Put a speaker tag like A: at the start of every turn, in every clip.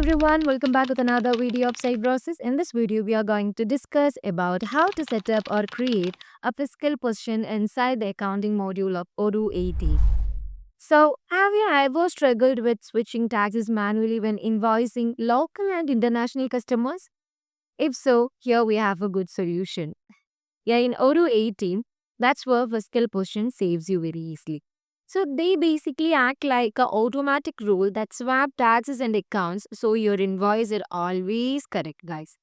A: everyone, welcome back with another video of Cybrosys. In this video, we are going to discuss about how to set up or create a fiscal position inside the accounting module of Odoo 80. So, have you ever struggled with switching taxes manually when invoicing local and international customers? If so, here we have a good solution. Yeah, in Odoo 18, that's where fiscal position saves you very easily. So they basically act like a automatic rule that swap taxes and accounts so your invoice is always correct, guys.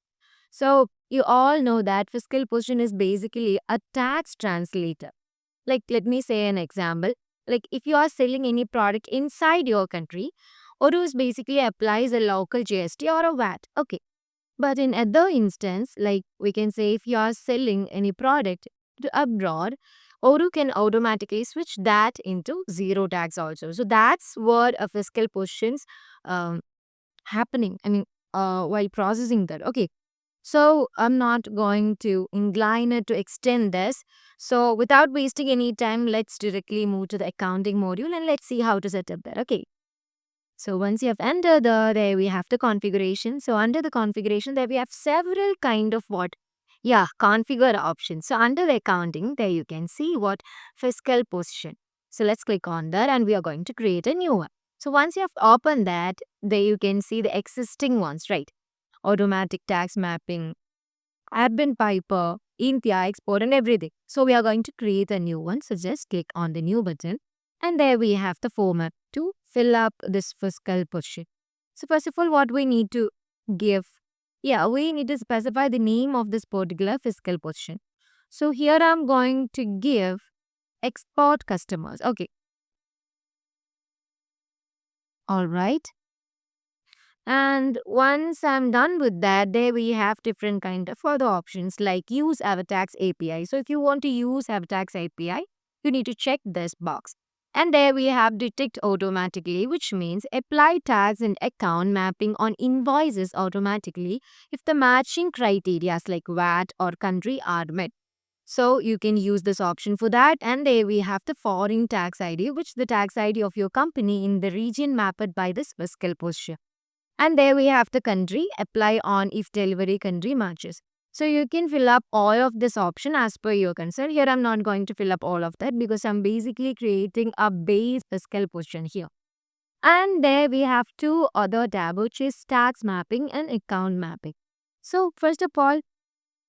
A: So you all know that fiscal position is basically a tax translator. Like let me say an example. Like if you are selling any product inside your country, Odoo basically applies a local GST or a VAT. Okay. But in other instance, like we can say if you are selling any product to abroad, Odoo can automatically switch that into zero tax also. So that's what a fiscal positions um, happening. While processing that. Okay. So I'm not going to incline it to extend this. So without wasting any time, let's directly move to the accounting module and let's see how to set up that. Okay. So once you have entered there we have the configuration. So under the configuration there we have several kind of what? Yeah, configure options. So under the accounting there you can see what fiscal position. So let's click on that and we are going to create a new one. So once you have opened that, there you can see the existing ones, right? Automatic tax mapping, admin piper, India export and everything. So we are going to create a new one. So just click on the new button and there we have the format to fill up this fiscal position. So first of all, what we need to give, we need to specify the name of this particular fiscal position. So here I'm going to give export customers. Okay. All right. And once I'm done with that, there we have different kind of further options like use Avatax API. So if you want to use Avatax API, you need to check this box. And there we have detect automatically, which means apply tags and account mapping on invoices automatically if the matching criteria like VAT or country are met. So you can use this option for that. And there we have the foreign tax ID, which the tax ID of your company in the region mapped by this fiscal position. And there we have the country, apply on if delivery country matches. So you can fill up all of this option as per your concern. Here I'm not going to fill up all of that because I'm basically creating a base fiscal position here. And there we have two other tabs, which is tax mapping and account mapping. So first of all,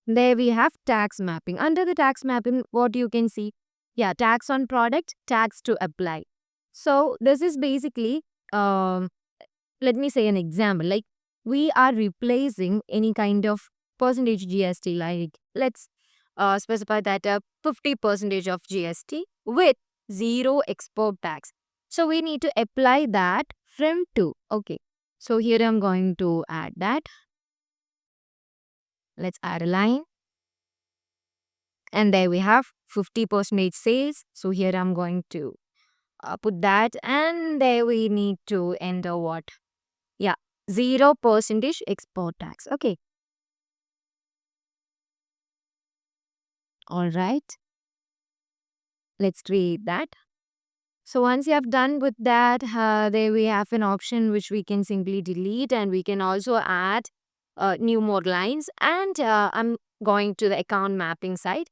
A: there we have tax mapping. Under the tax mapping, what you can see? Yeah, tax on product, tax to apply. So this is basically let me say an example. Like we are replacing any kind of percentage GST. Like let's specify that 50 percentage of GST with zero export tax. So we need to apply that from 2. Okay. So here I'm going to add that. Let's add a line. And there we have 50 percentage sales. So here I'm going to put that. And there we need to enter what? Yeah, 0% export tax. Okay. All right. Let's create that. So once you have done with that, there we have an option which we can simply delete and we can also add new more lines. And I'm going to the account mapping side.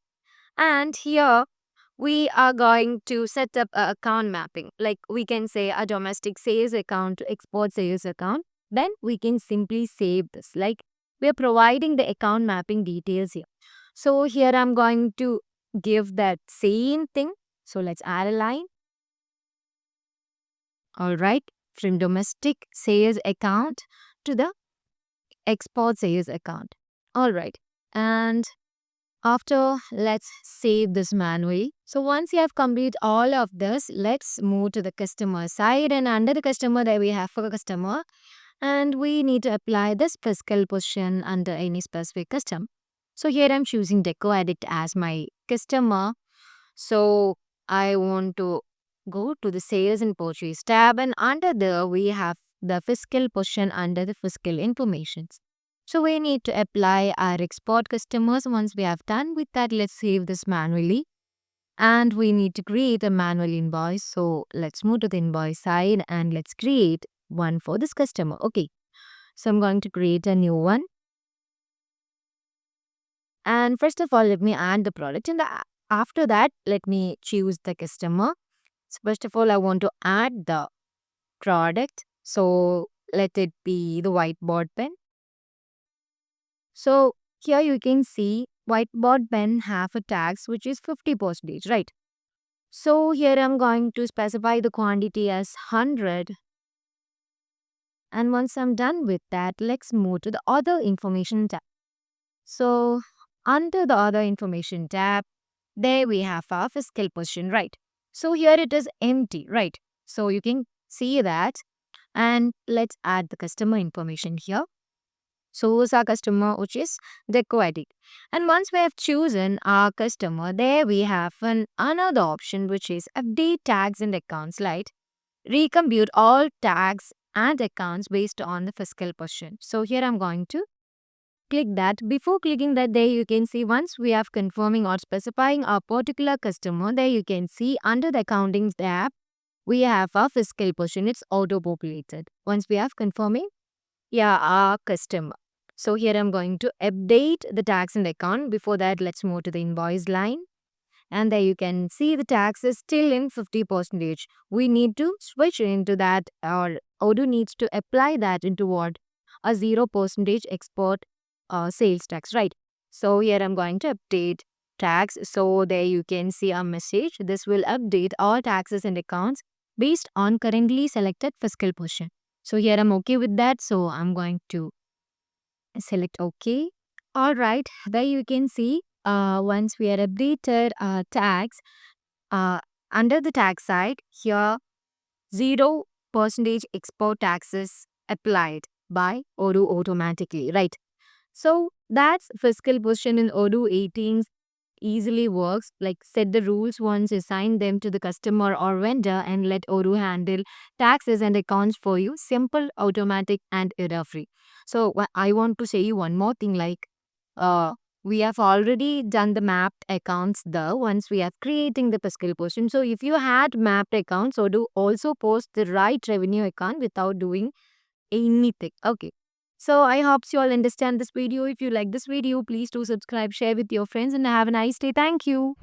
A: And here we are going to set up a account mapping. Like we can say a domestic sales account to export sales account. Then we can simply save this. Like we are providing the account mapping details here. So here I'm going to give that same thing. So let's add a line. All right. From domestic sales account to the export sales account. All right. And after, let's save this manually. So once you have completed all of this, let's move to the customer side. And under the customer, there we have for customer. And we need to apply this fiscal position under any specific custom. So here I'm choosing Deco Addict as my customer. So I want to go to the sales and purchase tab. And under there, we have the fiscal position under the fiscal informations. So we need to apply our export customers. Once we have done with that, let's save this manually. And we need to create a manual invoice. So let's move to the invoice side and let's create one for this customer. Okay. So I'm going to create a new one. And first of all, let me add the product. And after that, let me choose the customer. So first of all, I want to add the product. So let it be the whiteboard pen. So here you can see whiteboard pen have a tax which is 50%, right? So here I'm going to specify the quantity as 100. And once I'm done with that, let's move to the other information tab. So under the other information tab, there we have our fiscal position, right? So here it is empty, right? So you can see that. And let's add the customer information here. So who's our customer, which is Deco Edit. And once we have chosen our customer, there we have another option which is update tags and accounts, right? Recompute all tags and accounts based on the fiscal position. So here I'm going to click that. Before clicking that, there you can see once we have confirming or specifying our particular customer, there you can see under the accounting tab, we have our fiscal position. It's auto-populated. Once we have confirming, yeah, our customer. So here I'm going to update the tax and account. Before that, let's move to the invoice line. And there you can see the tax is still in 50%. We need to switch into that, or Odoo needs to apply that into what? A 0% export sales tax, right? So here I'm going to update tax. So there you can see a message. This will update all taxes and accounts based on currently selected fiscal position. So here I'm okay with that. So I'm going to select OK. All right. There you can see once we are updated tax, uh, under the tax side, here 0% export taxes applied by Odoo automatically, right? So that's fiscal position in Odoo 18 easily works. Like set the rules once, assign them to the customer or vendor, and let Odoo handle taxes and accounts for you. Simple, automatic, and error free. So I want to say you one more thing, like uh, we have already done the mapped accounts the once we are creating the fiscal position. So if you had mapped accounts, Odoo also post the right revenue account without doing anything. Okay. So I hope you all understand this video. If you like this video, please do subscribe, share with your friends, and have a nice day. Thank you.